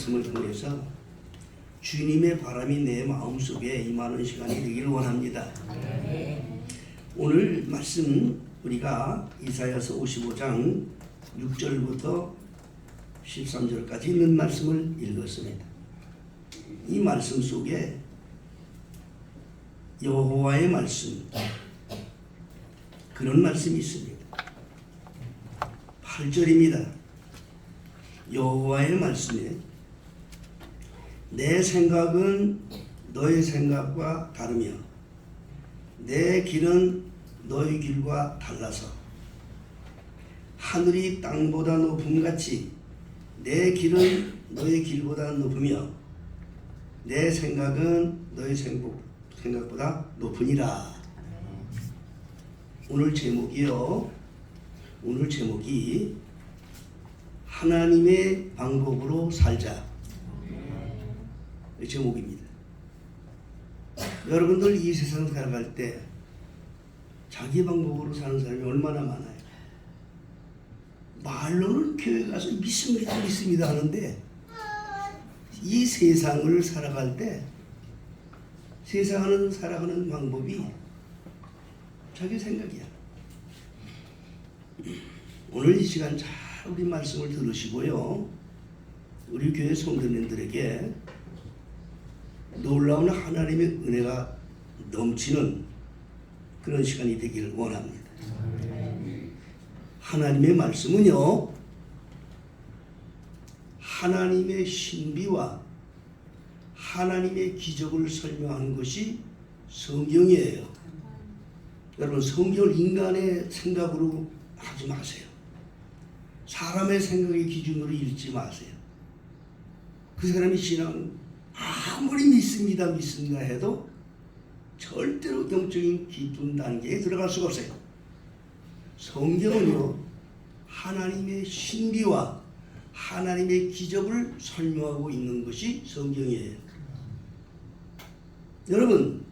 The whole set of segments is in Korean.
말씀을 통해서 주님의 바람이 내 마음속에 임하는 시간이 되기를 원합니다. 오늘 말씀 우리가 이사야서 55장 6절부터 13절까지 있는 말씀을 읽었습니다. 이 말씀 속에 여호와의 말씀, 그런 말씀이 있습니다. 8절입니다. 여호와의 말씀에 내 생각은 너의 생각과 다르며 내 길은 너의 길과 달라서 하늘이 땅보다 높음같이 내 길은 너의 길보다 높으며 내 생각은 너의 생각보다 높으니라. 오늘 제목이 하나님의 방법으로 살자. 제목입니다. 여러분들 이 세상 살아갈 때 자기 방법으로 사는 사람이 얼마나 많아요. 말로는 교회 가서 믿습니다 하는데 이 세상을 살아갈 때 세상을 살아가는 방법이 자기 생각이야. 오늘 이 시간 잘 우리 말씀을 들으시고요. 우리 교회 성도님들에게 놀라운 하나님의 은혜가 넘치는 그런 시간이 되기를 원합니다. 하나님의 말씀은요, 하나님의 신비와 하나님의 기적을 설명하는 것이 성경이에요. 여러분, 성경을 인간의 생각으로 하지 마세요. 사람의 생각의 기준으로 읽지 마세요. 그 사람이 신앙 아무리 믿습니다 해도 절대로 영적인 깊은 단계에 들어갈 수가 없어요. 성경은요, 하나님의 신비와 하나님의 기적을 설명하고 있는 것이 성경이에요. 여러분,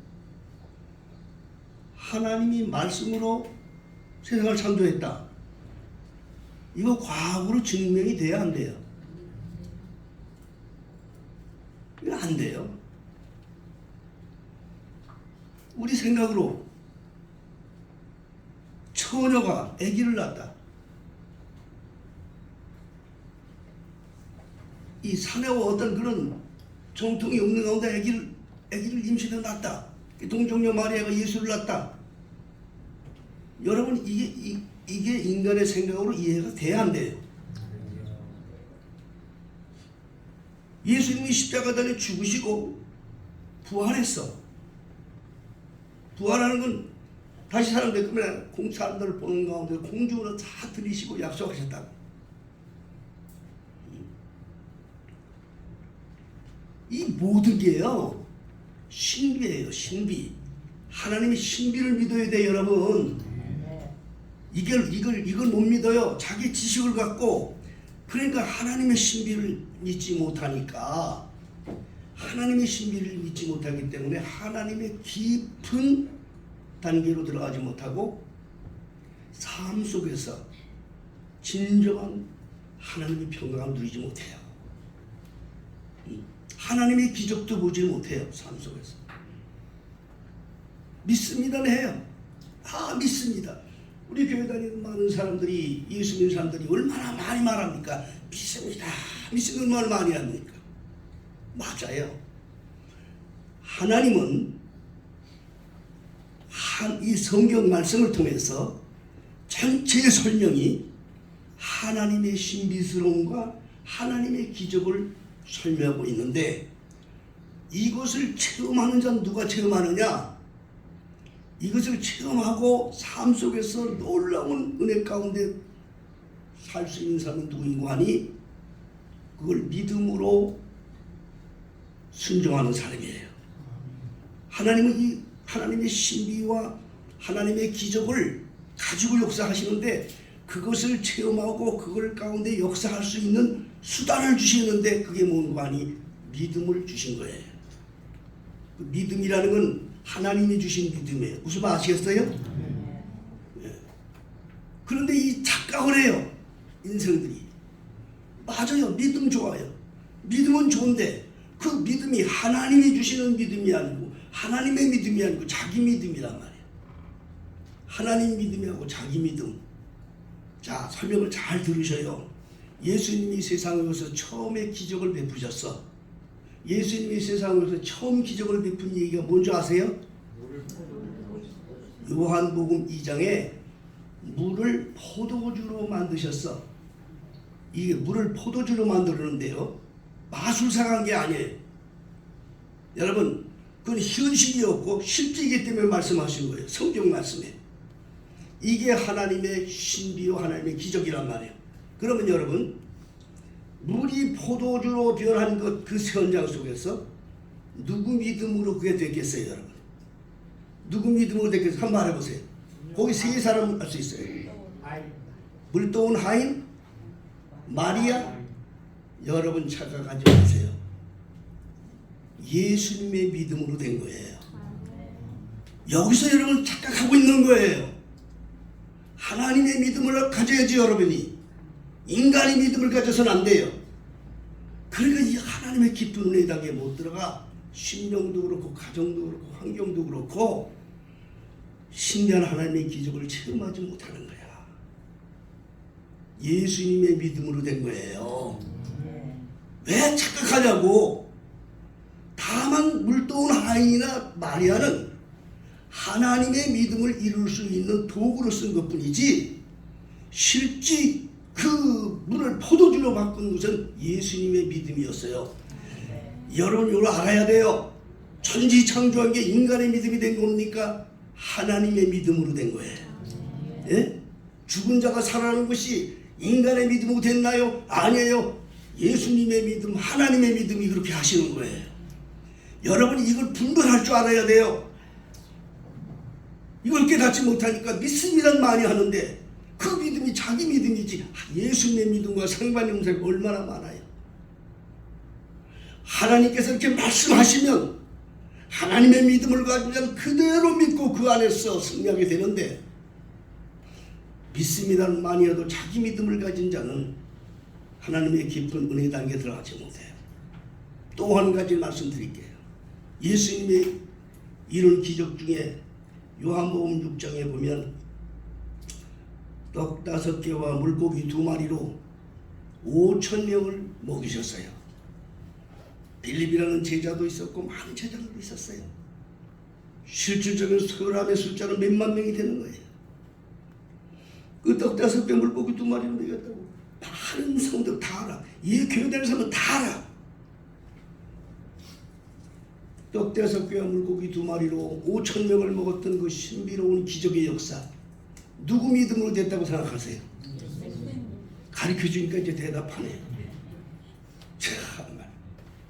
하나님이 말씀으로 세상을 창조했다. 이거 과학으로 증명이 돼야 안 돼요? 이거 안 돼요. 우리 생각으로 처녀가 아기를 낳았다. 이 사내와 어떤 그런 정통이 없는 가운데 아기를 임신해 낳았다. 동정녀 마리아가 예수를 낳았다. 여러분, 이게 인간의 생각으로 이해가 돼야 안 돼요. 예수님이 십자가단에 죽으시고 부활했어. 부활하는 건 다시 사람들 그러면 사람들을 보는 가운데 공중으로 다 들이시고 약속하셨다. 이 모든 게요, 신비예요. 신비. 하나님의 신비를 믿어야 돼요, 여러분. 이걸 못 믿어요. 자기 지식을 갖고. 그러니까 하나님의 신비를 믿지 못하니까, 하나님의 신비를 믿지 못하기 때문에 하나님의 깊은 단계로 들어가지 못하고 삶 속에서 진정한 하나님의 평강을 누리지 못해요. 하나님의 기적도 보지 못해요. 삶 속에서. 믿습니다는 해요. 믿습니다. 우리 교회 다니는 많은 사람들이, 예수 믿는 사람들이 얼마나 많이 말합니까? 믿습니다. 믿습니다. 얼마나 많이 합니까? 맞아요. 하나님은 이 성경 말씀을 통해서 전체의 설명이 하나님의 신비스러움과 하나님의 기적을 설명하고 있는데, 이것을 체험하는 자는 누가 체험하느냐? 이것을 체험하고 삶 속에서 놀라운 은혜 가운데 살 수 있는 사람은 누구인고 하니, 그걸 믿음으로 순종하는 사람이에요. 하나님은 이 하나님의 신비와 하나님의 기적을 가지고 역사하시는데, 그것을 체험하고 그걸 가운데 역사할 수 있는 수단을 주시는데, 그게 뭔가 하니 믿음을 주신 거예요. 그 믿음이라는 건 하나님이 주신 믿음이에요. 무슨 말 아시겠어요? 네. 그런데 이 착각을 해요, 인생들이. 맞아요. 믿음 좋아요. 믿음은 좋은데 그 믿음이 하나님이 주시는 믿음이 아니고 하나님의 믿음이 아니고 자기 믿음이란 말이에요. 하나님 믿음이하고 자기 믿음. 자, 설명을 잘 들으셔요. 예수님이 세상에 오셔서 처음에 기적을 베푸셨어. 예수님이 세상에 오셔서 처음 기적을 베푼 얘기가 뭔지 아세요? 요한복음 2장에 물을 포도주로 만드셨어. 이게 물을 포도주로 만들었는데요, 마술사가 한 게 아니에요. 여러분, 그건 현실이었고 실제이기 때문에 말씀하신 거예요. 성경 말씀에. 이게 하나님의 신비요 하나님의 기적이란 말이에요. 그러면 여러분, 물이 포도주로 변한 것, 그 현장 속에서 누구 믿음으로 그게 됐겠어요, 여러분? 누구 믿음으로 됐겠어요? 한번 말해보세요. 거기 세 사람 할 수 있어요. 물도온 하인, 마리아. 여러분 착각하지 마세요. 예수님의 믿음으로 된 거예요. 여기서 여러분 착각하고 있는 거예요. 하나님의 믿음을 가져야지 여러분이. 인간의 믿음을 가져서는 안 돼요. 그러니까 이 하나님의 깊은 은혜 단계에 못 들어가. 신명도 그렇고 가정도 그렇고 환경도 그렇고 신비한 하나님의 기적을 체험하지 못하는 거야. 예수님의 믿음으로 된 거예요. 왜 착각하냐고. 다만 물도온 하인이나 마리아는 하나님의 믿음을 이룰 수 있는 도구로 쓴 것뿐이지 실제 그 물을 포도주로 바꾼 것은 예수님의 믿음이었어요. 여러분 이걸 알아야 돼요. 천지창조한 게 인간의 믿음이 된 겁니까? 하나님의 믿음으로 된 거예요. 예? 죽은 자가 살아나는 것이 인간의 믿음으로 됐나요? 아니에요. 예수님의 믿음, 하나님의 믿음이 그렇게 하시는 거예요. 여러분이 이걸 분별할 줄 알아야 돼요. 이걸 깨닫지 못하니까 믿습니다는 많이 하는데 그 믿음이 자기 믿음이지 예수님의 믿음과 상관없는 사람이 얼마나 많아요. 하나님께서 이렇게 말씀하시면 하나님의 믿음을 가지고 그대로 믿고 그 안에서 승리하게 되는데, 믿습니다는 많이 해도 자기 믿음을 가진 자는 하나님의 깊은 은혜 단계에 들어가지 못해요. 또 한 가지 말씀드릴게요. 예수님의 이런 기적 중에 요한복음 6장에 보면 떡 5개와 물고기 2마리로 5,000명을 먹이셨어요. 빌립이라는 제자도 있었고 많은 제자들도 있었어요. 실질적인 사람의 숫자는 몇만 명이 되는 거예요. 그 떡 5개 물고기 2마리로 먹였다고 많은 성도들 다 알아. 이 교회 다니는 사람은 다 알아. 떡 5개와 물고기 2마리로 5,000명을 먹었던 그 신비로운 기적의 역사, 누구 믿음으로 됐다고 생각하세요? 가르쳐주니까 이제 대답하네요. 정말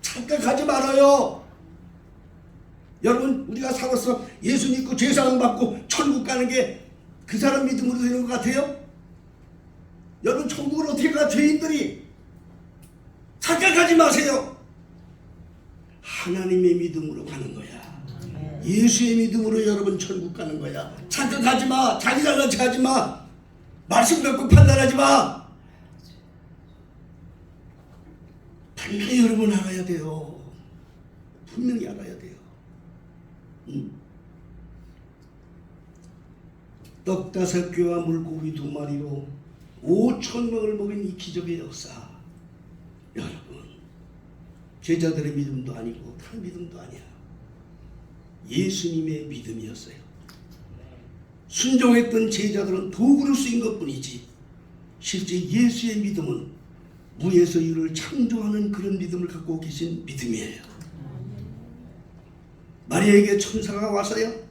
착각하지 말아요. 여러분, 우리가 살아서 예수 믿고 죄사함 받고 천국 가는 게 그 사람 믿음으로 되는 것 같아요? 여러분, 천국을 어떻게 가? 죄인들이. 착각하지 마세요. 하나님의 믿음으로 가는 거야. 예수의 믿음으로 여러분 천국 가는 거야. 착각하지 마. 자기 잘난 체 하지 마. 말씀 갖고 판단하지 마. 분명히 여러분 알아야 돼요. 분명히 알아야 돼요. 떡 5개와 물고기 2마리로 5,000명을 먹인 이 기적의 역사, 여러분, 제자들의 믿음도 아니고 다른 믿음도 아니야. 예수님의 믿음이었어요. 순종했던 제자들은 도구로 쓰인 것뿐이지 실제 예수의 믿음은 무에서 유를 창조하는 그런 믿음을 갖고 계신 믿음이에요. 마리아에게 천사가 와서요,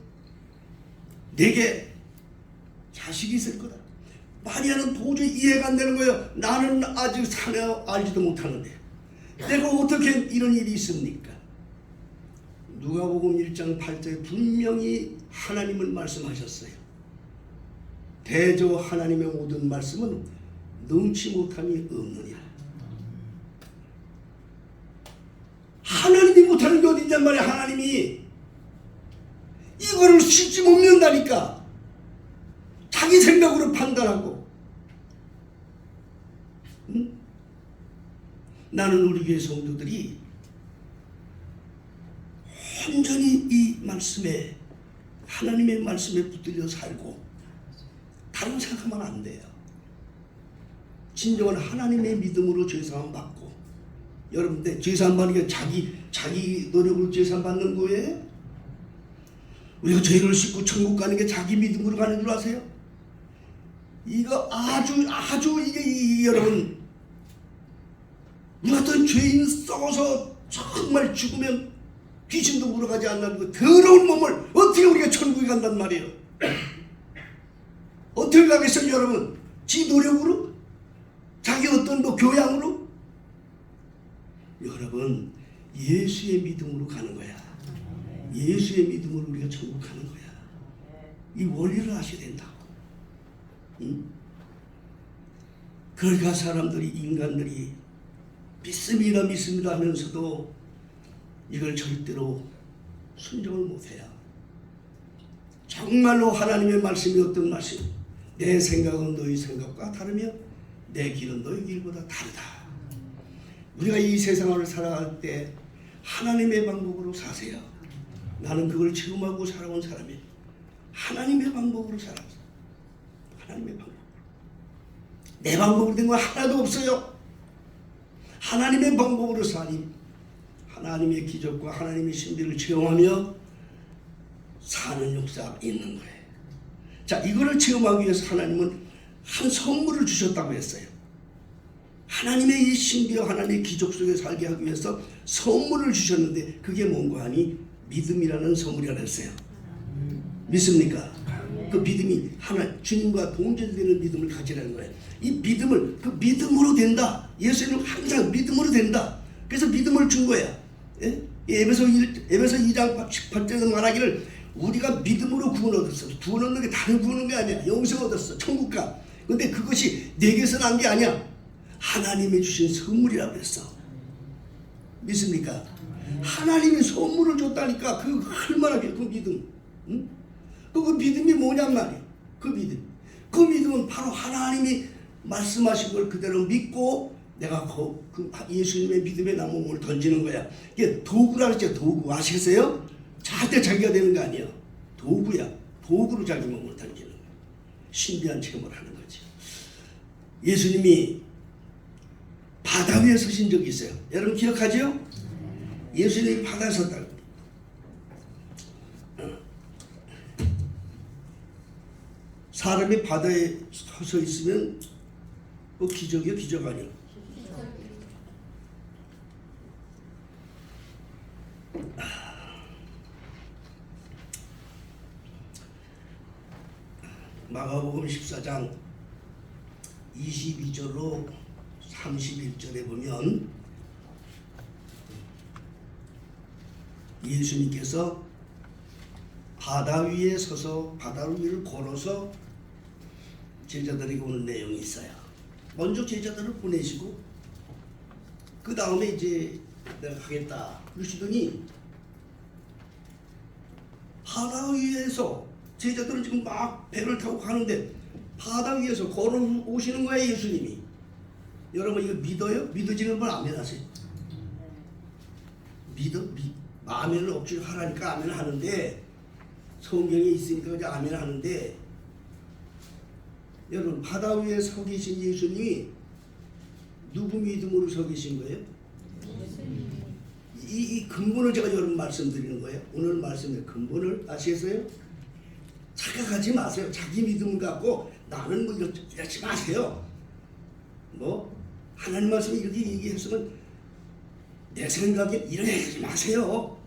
내게 자식이 있을 거다. 마리아는 도저히 이해가 안 되는 거예요. 나는 아직 사내 알지도 못하는데 내가 어떻게 이런 일이 있습니까? 누가복음 1장 8절에 분명히 하나님은 말씀하셨어요. 대저 하나님의 모든 말씀은 능치 못함이 없느니라. 하나님이 못하는 게 어디냔 말이야. 하나님이 이거를 실지 못 믿는다니까. 자기 생각으로 판단하고. 나는 우리 교회 성도들이 온전히 이 말씀에, 하나님의 말씀에 붙들려 살고 다른 생각하면 안 돼요. 진정한 하나님의 믿음으로 죄사함 받고. 여러분들 죄사함 받는 게 자기 노력으로 죄사함 받는 거예요? 우리가 죄를 씻고 천국 가는 게 자기 믿음으로 가는 줄 아세요? 이거 아주 이게 여러분, 우리 같은 죄인 썩어서 정말 죽으면 귀신도 물어가지 않는 그 더러운 몸을 어떻게 우리가 천국에 간단 말이에요? 어떻게 가겠어요, 여러분? 지 노력으로? 자기 어떤 교양으로? 여러분, 예수의 믿음으로 가는 거야. 예수의 믿음으로 우리가 천국 가는 거야. 이 원리를 아셔야 된다고. 응? 그러니까 사람들이, 인간들이 믿습니다 하면서도 이걸 절대로 순종을 못해요. 정말로 하나님의 말씀이 어떤 말씀? 내 생각은 너희 생각과 다르며 내 길은 너희 길보다 다르다. 우리가 이 세상을 살아갈 때 하나님의 방법으로 사세요. 나는 그걸 체험하고 살아온 사람이에요. 하나님의 방법으로 살았어. 하나님의 방법. 내 방법으로 된 건 하나도 없어요. 하나님의 방법으로 사니 하나님의 기적과 하나님의 신비를 체험하며 사는 역사가 있는 거예요. 자, 이거를 체험하기 위해서 하나님은 한 선물을 주셨다고 했어요. 하나님의 이 신비와 하나님의 기적 속에 살게 하기 위해서 선물을 주셨는데 그게 뭔가 하니 믿음이라는 선물이라 했어요. 믿습니까? 그 믿음이 하나 주님과 동전되는 믿음을 가지라는 거예요. 이 믿음을 그 믿음으로 된다. 예수님은 항상 믿음으로 된다. 그래서 믿음을 준 거야. 예? 에베소 2장 18절에서 말하기를 우리가 믿음으로 구원 얻었어. 구원 얻는 게 다른 구원 얻는 게 아니야. 영생 얻었어. 천국 가. 근데 그것이 내게서 난 게 아니야. 하나님이 주신 선물이라고 그랬어. 믿습니까? 하나님이 선물을 줬다니까. 그 얼마나 그 믿음. 응? 그 믿음이 뭐냔 말이야. 그 믿음. 그 믿음은 바로 하나님이 말씀하신 걸 그대로 믿고 내가 그 예수님의 믿음에 나 몸을 던지는 거야. 이게 도구라 그랬죠. 도구 아시겠어요? 절대 자기가 되는 거 아니에요. 도구야. 도구로 자기 몸을 던지는 거야. 신비한 체험을 하는 거지. 예수님이 바다 위에 서신 적이 있어요. 여러분 기억하죠? 예수님이 바다에 섰다. 사람이 바다에 서 있으면 뭐 기적이요? 기적 아니요? 마가복음 14장 22절로 31절에 보면 예수님께서 바다 위에 서서 바다 위를 걸어서 제자들에게 오는 내용이 있어요. 먼저 제자들을 보내시고 그 다음에 이제 내가 가겠다 그러시더니 바다 위에서 제자들은 지금 막 배를 타고 가는데 바다 위에서 걸어오시는 거예요. 예수님이. 여러분 이거 믿어요? 믿어지는 분 아멘 하세요. 아멘을 억지로 하라니까 아멘 하는데 성경에 있으니까 이제 아멘 하는데 여러분 바다 위에 서 계신 예수님이 누구 믿음으로 서 계신 거예요? 이 근본을 제가 여러분 말씀드리는 거예요. 오늘 말씀의 근본을 아시겠어요? 착각하지 마세요. 자기 믿음을 갖고 나는 뭐 이러지 마세요. 뭐 하나님 말씀이 이렇게 얘기했으면 내 생각에 이러지 마세요.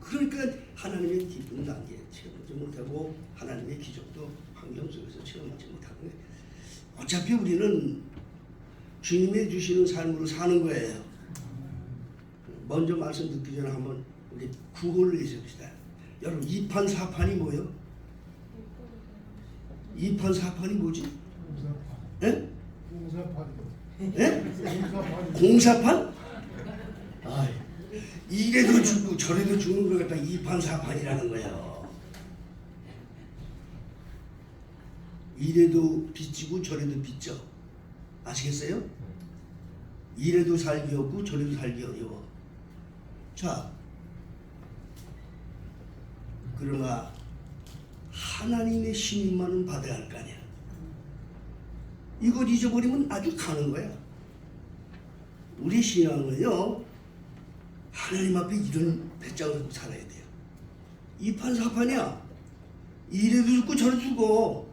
그러니까 하나님의 기쁜 단계에 체험하지 못하고 하나님의 기적도 환경 속에서 체험하지 못하고 어차피 우리는 주님이 주시는 삶으로 사는 거예요. 먼저 말씀 듣기 전에 한번 우리 구호를 내십시다. 여러분 2판 4판이 뭐예요? 2판 4판이 뭐지? 예? 공사판. 예? 공사판? 아, 이래도 죽고 저래도 죽는 걸 갖다 2판 4판이라는 거예요. 이래도 빚지고 저래도 빚져. 아시겠어요? 이래도 살기 없고 저래도 살기 어려워. 자, 그러나 하나님의 신임만은 받아야 할 거 아니야. 이걸 잊어버리면 아주 가는 거야. 우리 신앙은요, 하나님 앞에 이런 배짱을 하고 살아야 돼요. 이판사판이야. 이래도 죽고 저래도 죽고.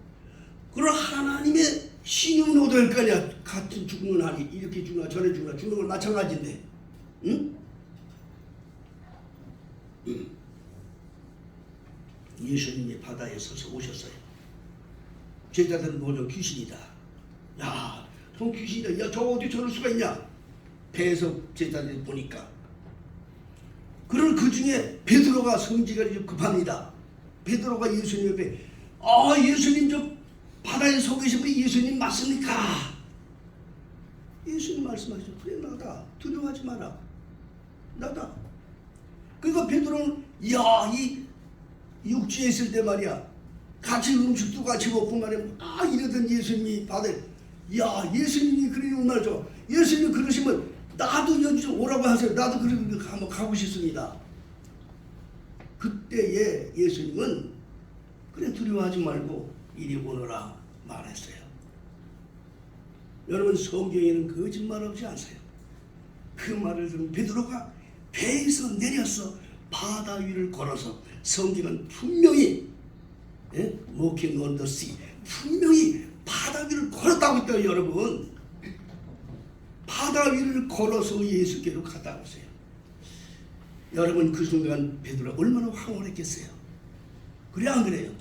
그럼 하나님의 신임은 얻어야 할 거 아니야. 같은 죽는 한이 이렇게 죽나 저래 죽나 죽는 건 마찬가지인데. 응? 예수님이 바다에 서서 오셨어요. 제자들은 뭐죠? 귀신이다. 야, 저 귀신이다. 야, 저 어디 저럴 수가 있냐? 배에서 제자들이 보니까. 그런 그 중에 베드로가 성질이 좀 급합니다. 베드로가 예수님 옆에, 예수님 저 바다에 서 계신 분이 예수님 맞습니까? 예수님 말씀하시죠. 그래, 나다. 두려워하지 마라. 나다. 그러니까 베드로는, 이 육지에 있을 때 말이야, 같이 음식도 같이 먹고 말이야, 이러던 예수님이 바다에, 예수님이 그러는 말이죠. 예수님이 그러시면 나도 여기 오라고 하세요. 나도 그렇게 한번 가고 싶습니다. 그때에 예수님은 그래, 두려워하지 말고 이리 오너라 말했어요. 여러분, 성경에는 거짓말 없지 않아요. 그 말을 들은 베드로가 배에서 내려서 바다 위를 걸어서, 성경은 분명히 walking on the sea, 분명히 바다 위를 걸었다고 했어요. 여러분, 바다 위를 걸어서 예수께로 갔다 오세요. 여러분, 그 순간 베드로가 얼마나 황홀했겠어요. 그래, 안 그래요?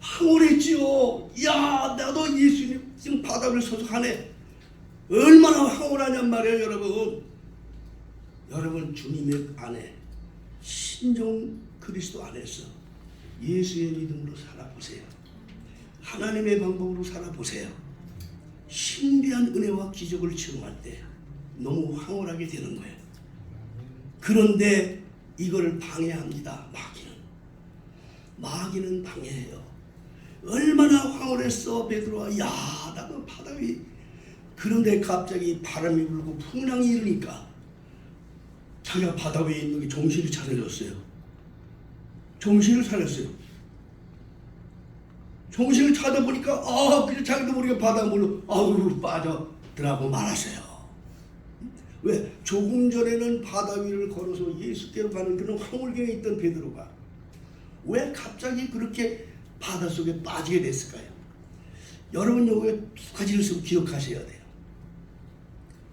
황홀했지요. 나도 예수님 지금 바다 위를 서서 가네. 얼마나 황홀하냔 말이에요. 여러분, 주님의 안에, 신종 그리스도 안에서 예수의 믿음으로 살아보세요. 하나님의 방법으로 살아보세요. 신비한 은혜와 기적을 체험할 때 너무 황홀하게 되는 거예요. 그런데 이거를 방해합니다. 마귀는 방해해요. 얼마나 황홀했어 베드로가. 나도 바다 위. 그런데 갑자기 바람이 불고 풍랑이 일으니까 자기가 바다 위에 있는 게 정신을 차려줬어요. 정신을 찾아보니까 그냥 자기도 모르게 바닷물로 빠져들어가고 말았어요. 왜? 조금 전에는 바다 위를 걸어서 예수께로 가는 그런 황홀경에 있던 베드로가 왜 갑자기 그렇게 바닷속에 빠지게 됐을까요? 여러분, 여기에 두 가지를 좀 기억하셔야 돼요.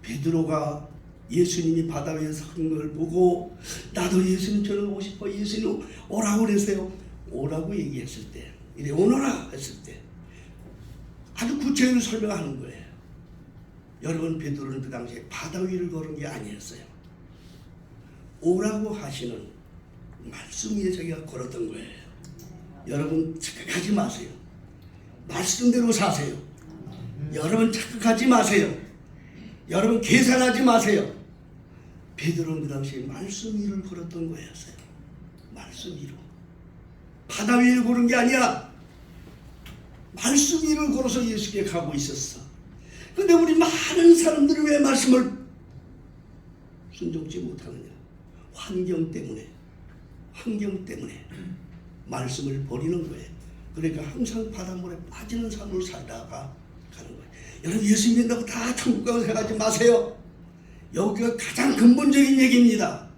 베드로가 예수님이 바다 위에 서 걸 보고 나도 예수님처럼 오고 싶어, 예수님 오라고 그랬어요. 오라고 얘기했을 때, 이래 오너라 했을 때 아주 구체적으로 설명하는 거예요. 여러분, 베드로는 그 당시에 바다 위를 걸은 게 아니었어요. 오라고 하시는 말씀 위에 자기가 걸었던 거예요. 여러분, 착각하지 마세요. 말씀대로 사세요. 여러분, 착각하지 마세요. 여러분, 계산하지 마세요. 베드로는 그 당시에 말씀 위를 걸었던 거였어요. 말씀 위로. 바다 위를 걸은 게 아니야. 말씀 위를 걸어서 예수께 가고 있었어. 근데 우리 많은 사람들이 왜 말씀을 순종치 못하느냐? 환경 때문에 말씀을 버리는 거예요. 그러니까 항상 바닷물에 빠지는 삶을 살다가 가는 거예요. 여러분, 예수 믿는다고 다 천국 가고 생각하지 마세요. 여기가 가장 근본적인 얘기입니다.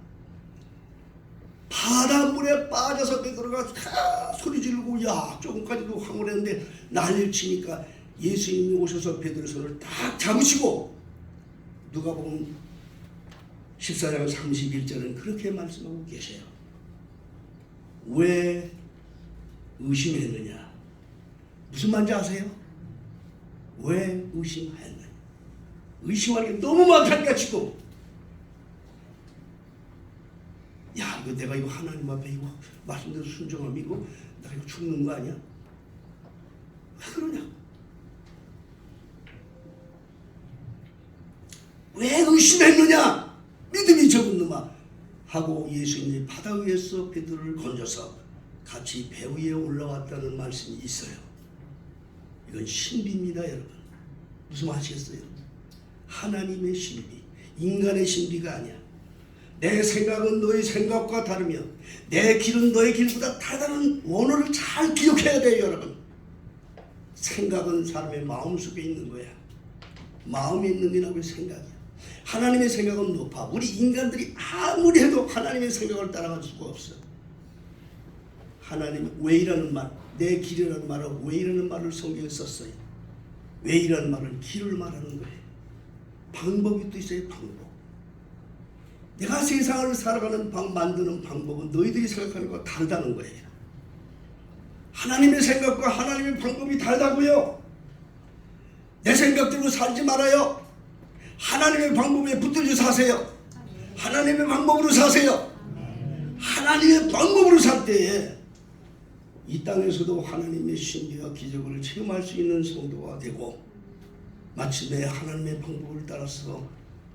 바닷물에 빠져서 베드로가 소리 지르고 조금까지도 황홀했는데 난리를 치니까 예수님이 오셔서 베드로 손을 딱 잡으시고, 누가복음 14장 31절은 그렇게 말씀하고 계세요. 왜 의심했느냐? 무슨 말인지 아세요? 왜 의심하였느냐? 의심할 게 너무 많다니까 지금. 이거 내가 이거 하나님 앞에 이거 말씀대로 순종하면 이거 나 이거 죽는 거 아니야? 왜 그러냐? 왜 의심했느냐? 믿음이 적은 놈아 하고 예수님이 바다 위에서 베드로를 건져서 같이 배 위에 올라왔다는 말씀이 있어요. 이건 신비입니다, 여러분. 무슨 말 아시겠어요? 하나님의 신비, 인간의 신비가 아니야. 내 생각은 너의 생각과 다르며 내 길은 너의 길보다 다르다는 원어를 잘 기억해야 돼요, 여러분. 생각은 사람의 마음속에 있는 거야. 마음에 있는 게 나고 생각이야. 하나님의 생각은 높아. 우리 인간들이 아무리 해도 하나님의 생각을 따라갈 수가 없어. 하나님 왜이라는 말, 내 길이라는 말을 왜이라는 말을 성경에 썼어요. 왜이라는 말은 길을 말하는 거예요. 방법이 또 있어요. 방법. 내가 세상을 살아가는 만드는 방법은 너희들이 생각하는 것과 다르다는 거예요. 하나님의 생각과 하나님의 방법이 다르다고요. 내 생각대로 살지 말아요. 하나님의 방법에 붙들려 사세요. 하나님의 방법으로 사세요. 하나님의 방법으로 살 때에 이 땅에서도 하나님의 신비와 기적을 체험할 수 있는 성도가 되고 마침내 하나님의 방법을 따라서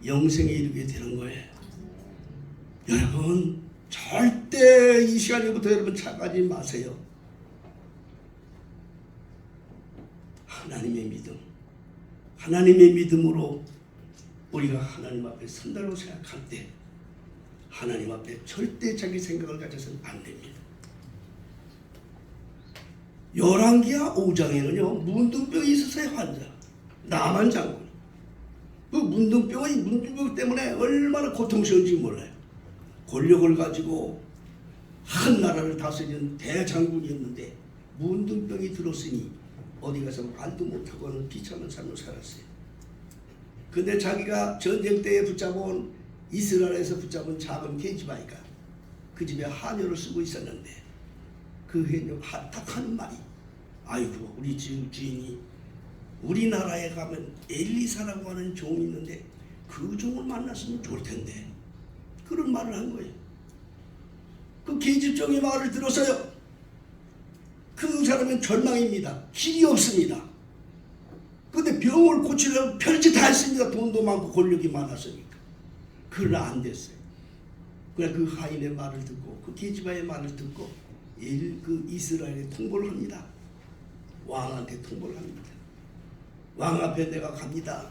영생에 이르게 되는 거예요. 여러분 절대 이 시간부터 여러분 착하지 마세요. 하나님의 믿음, 하나님의 믿음으로 우리가 하나님 앞에 선다고 생각할 때 하나님 앞에 절대 자기 생각을 가져서는 안 됩니다. 열왕기하 5장에는요 문둥병이 있었어요. 환자 나만 장군. 그 문둥병 때문에 얼마나 고통스러운지 몰라요. 권력을 가지고 한 나라를 다스리는 대장군이었는데 문둥병이 들었으니 어디 가서 말도 못하고는 비참한 삶을 살았어요. 근데 자기가 전쟁 때에 붙잡은 이스라엘에서 붙잡은 작은 계집아이가 그 집에 하녀를 쓰고 있었는데 그 해녀 딱 하는 말이 아이고 우리 주인이 우리나라에 가면 엘리사라고 하는 종이 있는데 그 종을 만났으면 좋을 텐데 그런 말을 한 거예요. 그 계집종의 말을 들었어요. 그 사람은 절망입니다. 길이 없습니다. 근데 병을 고치려고 별짓 다 했습니다. 돈도 많고 권력이 많았으니까. 그러나 안 됐어요. 그래 그 하인의 말을 듣고 그 계집아의 말을 듣고 그 이스라엘에 통보를 합니다. 왕한테 통보를 합니다. 왕 앞에 내가 갑니다.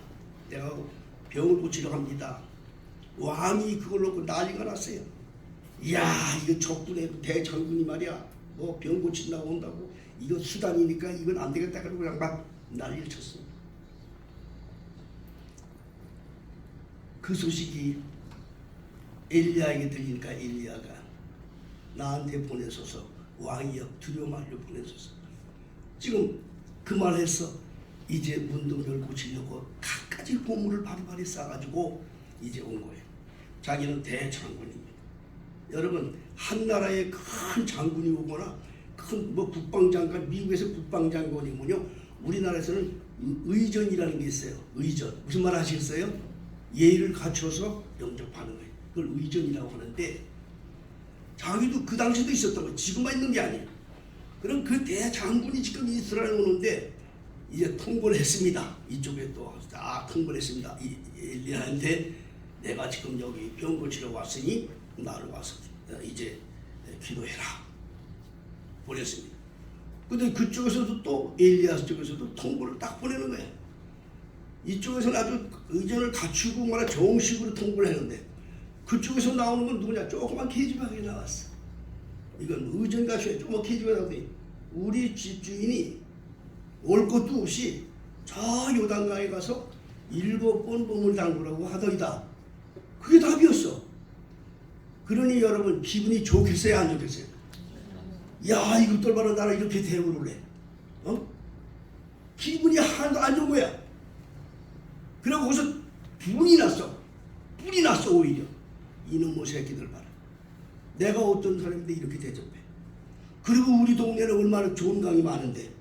내가 병을 고치려 합니다. 왕이 그걸 놓고 난리가 났어요. 이야 이거 적군의 대장군이 말이야 뭐 병 고친다고 온다고 이거 수단이니까 이건 안 되겠다 그러고 그냥 막 난리를 쳤어요. 그 소식이 엘리야에게 들리니까 엘리야가 나한테 보내소서 왕이여 두려워 말려 보내소서. 지금 그 말해서 이제 문둥병을 고치려고 갖가지 보물을 바리바리 싸가지고 이제 온 거예요. 자기는 대장군입니다. 여러분 한 나라에 큰 장군이 오거나 큰 뭐 국방장관 미국에서 국방장관이면요 우리나라에서는 의전이라는 게 있어요. 의전 무슨 말 아시겠어요? 예의를 갖춰서 영접하는 거예요. 그걸 의전이라고 하는데 자기도 그 당시도 있었던 거예요. 지금만 있는 게 아니에요. 그럼 그 대장군이 지금 이스라엘 오는데 이제 통보를 했습니다. 이쪽에 또 통보를 했습니다. 엘리야한테 내가 지금 여기 병 고치러 왔으니 나를 와서 이제 기도해라 보냈습니다. 근데 그쪽에서도 또 엘리야 쪽에서도 통보를 딱 보내는 거예요. 이쪽에서는 아주 의전을 갖추고 말아 정식으로 통보를 했는데 그쪽에서 나오는 건 누구냐? 조그만 계집아이 나왔어. 이건 의전 갖춰야 조그만 계집아이 나오더니 우리 집주인이 올 것도 없이 저 요단강에 가서 7번 몸을 담그라고 하더이다. 그게 답이었어. 그러니 여러분 기분이 좋겠어요? 안 좋겠어요? 야 이것들 봐라 나를 이렇게 대우를 해. 기분이 하나도 안 좋은 거야. 그리고 거기서 분이 났어. 뿔이 났어 오히려. 이놈의 새끼들 봐라. 내가 어떤 사람인데 이렇게 대접해. 그리고 우리 동네는 얼마나 좋은 강이 많은데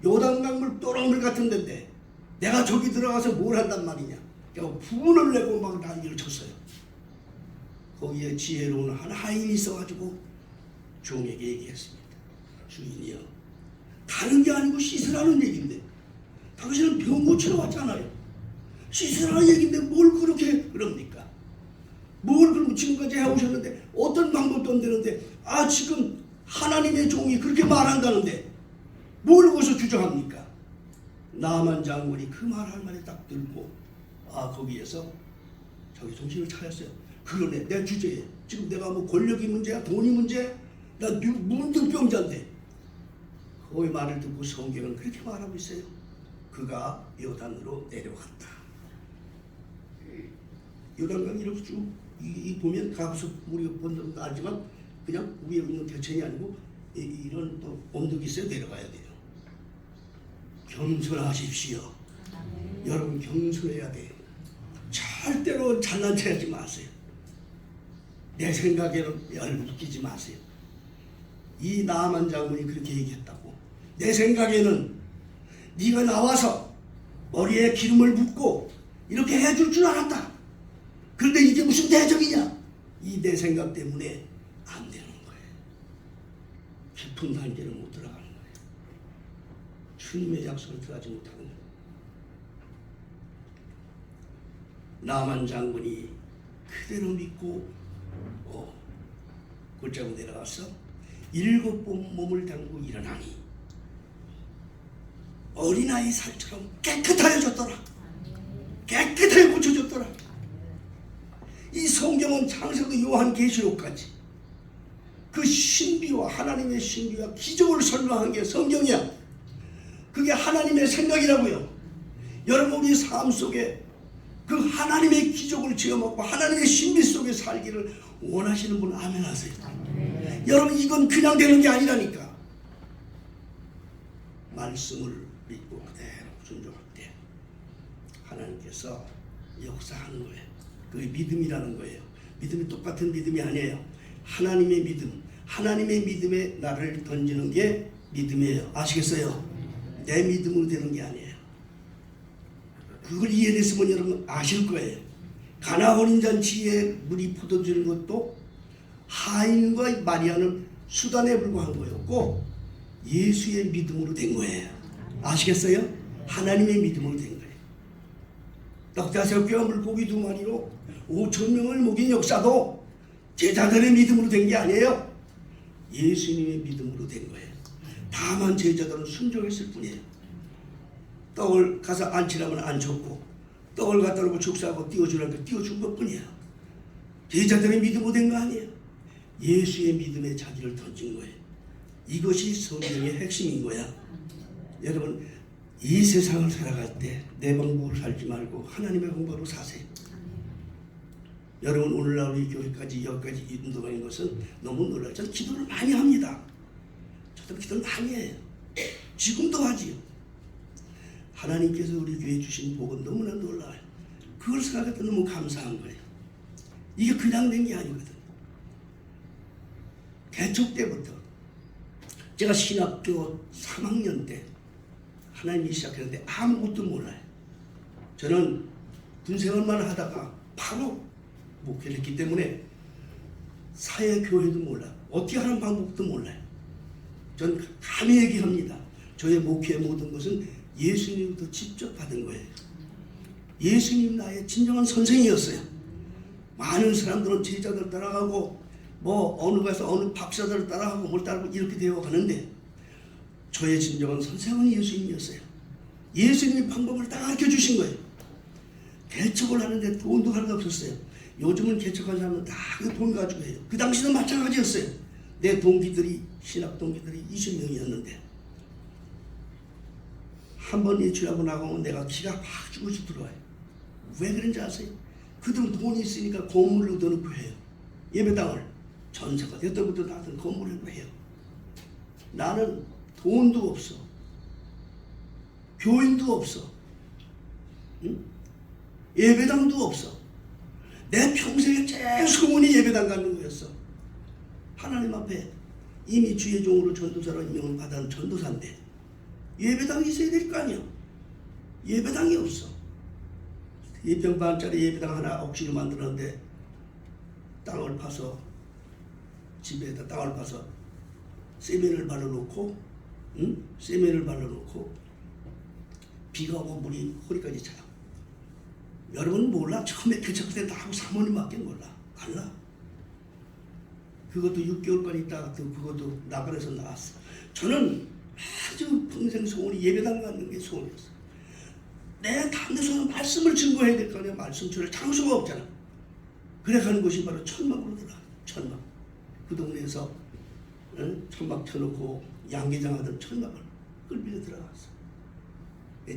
요단강물 또랑물 같은 데인데 내가 저기 들어가서 뭘 한단 말이냐. 그러니까 분을 내고 막 난리를 쳤어요. 거기에 지혜로운 한 하인이 있어가지고 종에게 얘기했습니다. 주인이여 다른 게 아니고 씻으라는 얘기인데 당신은 병 고치러 왔잖아요. 씻으라는 얘기인데 뭘 그렇게 그럽니까? 뭘 그럼 지금까지 해오셨는데 어떤 방법도 안 되는데 지금 하나님의 종이 그렇게 말한다는데 뭘 거기서 주장합니까? 나만 장군이 그 말할 말에 딱 들고 거기에서 자기 정신을 차렸어요. 그러네, 내 주제에 지금 내가 뭐 권력이 문제야, 돈이 문제야, 나 문득병자인데. 그의 말을 듣고 성경은 그렇게 말하고 있어요. 그가 요단으로 내려갔다. 요단강 이렇게 쭉 보면 가서 우리가 본 적도 알지만 그냥 위에 있는 대천이 아니고 이런 또 언덕이 있어요. 내려가야 돼요. 겸손하십시오. 여러분 겸손해야 돼요. 절대로 잘난 체하지 마세요. 내 생각에는 열붙이지 마세요. 이 나만 장군이 그렇게 얘기했다고. 내 생각에는 네가 나와서 머리에 기름을 붓고 이렇게 해줄 줄 알았다. 그런데 이게 무슨 대접이냐? 이 내 생각 때문에 안 되는 거예요. 깊은 단계를 못 들어가는 거예요. 주님의 약속을 들어가지 못하는 거예요. 나만 장군이 그대로 믿고 골짜기로 내려가서 7번 몸을 담고 일어나니 어린아이 살처럼 깨끗하여졌더라. 깨끗하게 고쳐졌더라. 이 성경은 창세기부터 요한계시록까지 그 신비와 하나님의 신비와 기적을 설명한 게 성경이야. 그게 하나님의 생각이라고요. 여러분 우리 삶 속에 그 하나님의 기적을 체험하고 하나님의 신비 속에 살기를 원하시는 분 아멘 하세요. 여러분 이건 그냥 되는 게 아니라니까. 말씀을 믿고 그대로 순종할 때 하나님께서 역사하는 거예요. 그게 믿음이라는 거예요. 믿음이 똑같은 믿음이 아니에요. 하나님의 믿음, 하나님의 믿음에 나를 던지는 게 믿음이에요. 아시겠어요? 내 믿음으로 되는 게 아니에요. 그걸 이해됐으면 여러분 아실 거예요. 가나 혼인잔치에 물이 퍼져지는 것도 하인과 마리아는 수단에 불과한 거였고 예수의 믿음으로 된 거예요. 아시겠어요? 하나님의 믿음으로 된 거예요. 떡다섯개와 물고기 2마리로 5,000명을 먹인 역사도 제자들의 믿음으로 된 게 아니에요. 예수님의 믿음으로 된 거예요. 다만 제자들은 순종했을 뿐이에요. 떡을 가서 안치라면 안쳤고 떡을 갖다 놓고 축사하고 띄워주라고 띄워준 것뿐이야. 제자들의 믿음으로 된 거 아니에요. 예수의 믿음에 자기를 던진 거예요. 이것이 성경의 핵심인 거야. 여러분 이 세상을 살아갈 때 내 방법으로 살지 말고 하나님의 방법으로 사세요. 여러분 오늘날 우리 교회까지 여기까지 인도하는 것은 너무 놀라요. 저는 기도를 많이 합니다. 저도 기도를 많이 해요. 지금도 하지요. 하나님께서 우리 교회에 주신 복은 너무나 놀라워요. 그걸 생각할 때 너무 감사한 거예요. 이게 그냥 된 게 아니거든. 개척 때부터 제가 신학교 3학년 때 하나님이 시작했는데 아무것도 몰라요. 저는 군생활만 하다가 바로 목회를 했기 때문에 사회교회도 몰라요. 어떻게 하는 방법도 몰라요. 전 감히 얘기합니다. 저의 목회의 모든 것은 예수님부터 직접 받은 거예요. 예수님 나의 진정한 선생이었어요. 많은 사람들은 제자들 따라가고 뭐 어느 가서 어느 박사들을 따라가고 뭘 따라가고 이렇게 되어 가는데 저의 진정한 선생은 예수님이었어요. 예수님의 방법을 다 가르쳐주신 거예요. 개척을 하는데 돈도 하나도 없었어요. 요즘은 개척한 사람은 다 그 돈 가지고 해요. 그 당시는 마찬가지였어요. 내 동기들이 신학 동기들이 20명이었는데 한 번 예출하고 나가면 내가 기가 팍 죽어서 들어와요. 왜 그런지 아세요? 그들은 돈이 있으니까 건물을 얻어놓고 해요. 예배당을 전세가 됐다부터 나한테 건물을 해요. 나는 돈도 없어. 교인도 없어. 응? 예배당도 없어. 내 평생에 제일 소원이 예배당 가는 거였어. 하나님 앞에 이미 주의 종으로 전도사로 임명을 받은 전도사인데 예배당이 있어야 될 거 아니야. 예배당이 없어. 2평방짜리 예배당 하나 억지로 만들었는데 땅을 파서 집에다 땅을 파서 세면을 발라놓고 세면을 발라놓고 비가 오고 물이 허리까지 차요. 여러분 몰라. 처음에 개척할 때 나하고 사모님밖에 몰라. 달라. 그것도 6개월간 있다가 또 그것도 나발에서 나왔어. 저는 아주 평생 소원이 예배당 가는 게 소원이었어. 내 담대서 말씀을 증거해야 될 거 아니야. 말씀 전할 장소가 없잖아. 그래 가는 곳이 바로 천막으로 들어가. 천막. 그 동네에서 천막 쳐놓고 양계장 하던 천막을 끌밀려 들어갔어.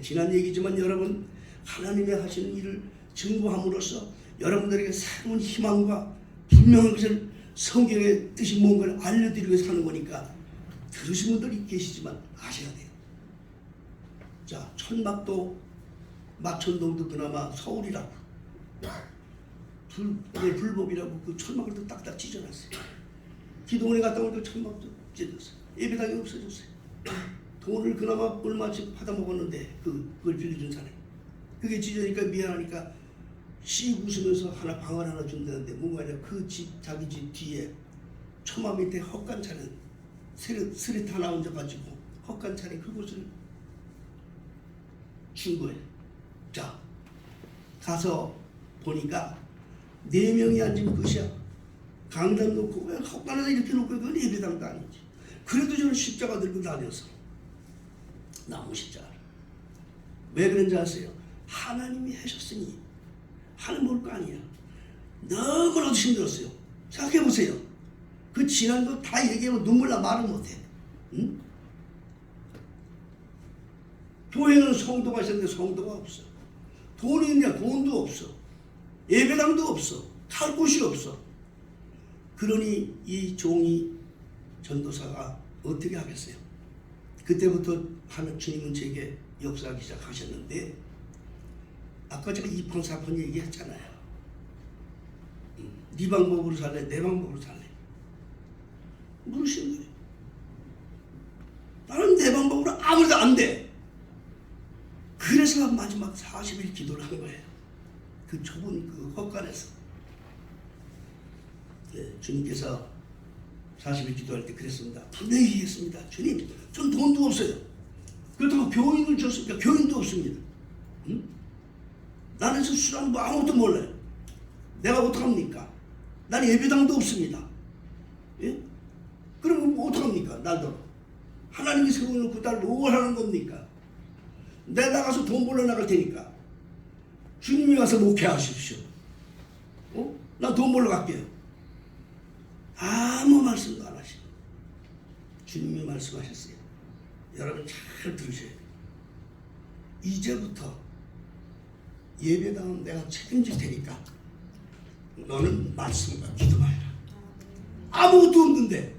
지난 얘기지만 여러분, 하나님이 하시는 일을 증거함으로써 여러분들에게 새로운 희망과 분명한 것을, 성경의 뜻이 뭔가를 알려드리기 위해서 하는 거니까 들으신 분들이 계시지만 아셔야 돼요. 자, 천막도 마천동도 그나마 서울이라고 불법이라고 그 천막을 또 딱딱 찢어놨어요. 기도원에 갔다 오니까 천막도 찢어졌어요. 예배당이 없어졌어요. 돈을 그나마 얼마씩 받아먹었는데 그걸 빌려준 사람이, 그게 찢어지니까 미안하니까 씩 웃으면서 하나 방을 하나 준다는데 뭔가 아니라 그 집, 자기 집 뒤에 처마 밑에 헛간 차는 스레트 하나 얹어가지고 헛간 차린 그곳을 준 거예요. 자, 가서 보니까 4명이 앉은 것이야. 강단 놓고 왜 헛간에다 이렇게 놓고, 그건 예배당도 아니지. 그래도 저는 십자가 들고 다녀서 나무 십자가. 왜 그런지 아세요? 하나님이 하셨으니 하는 걸 거 아니야. 너무나도 힘들었어요. 생각해보세요. 그 지난 거 다 얘기하면 눈물 나 말을 못해. 응? 교회는 성도가 있었는데 성도가 없어. 돈이 있냐? 돈도 없어. 예배당도 없어. 갈 곳이 없어. 그러니 이 종이 전도사가 어떻게 하겠어요? 그때부터 주님은 제게 역사하기 시작하셨는데, 아까 제가 2판 4판 얘기했잖아요. 네 방법으로 살래? 내 방법으로 살래? 물으신 거예요. 나는 내 방법으로 아무래도 안 돼. 그래서 마지막 40일 기도를 한 거예요. 그 좁은 그 헛간에서. 네, 주님께서 40일 기도할 때 그랬습니다. 분명히 얘기했습니다. 주님, 전 돈도 없어요. 그렇다고 교인을 줬습니까? 교인도 없습니다. 응? 나는 수술하는 거 아무것도 몰라요. 내가 어떡합니까? 나는 예배당도 없습니다. 예? 그럼 어떡합니까? 날도 하나님이 세워놓고 날 뭘 하는 겁니까? 내가 나가서 돈 벌러 나갈 테니까 주님이 와서 목회하십시오. 나 돈 벌러 갈게요. 아무 말씀도 안 하시고 주님이 말씀하셨어요. 여러분 잘 들으셔야 돼요. 이제부터 예배당은 내가 책임질 테니까 너는 말씀과 기도만 해라. 아무것도 없는데,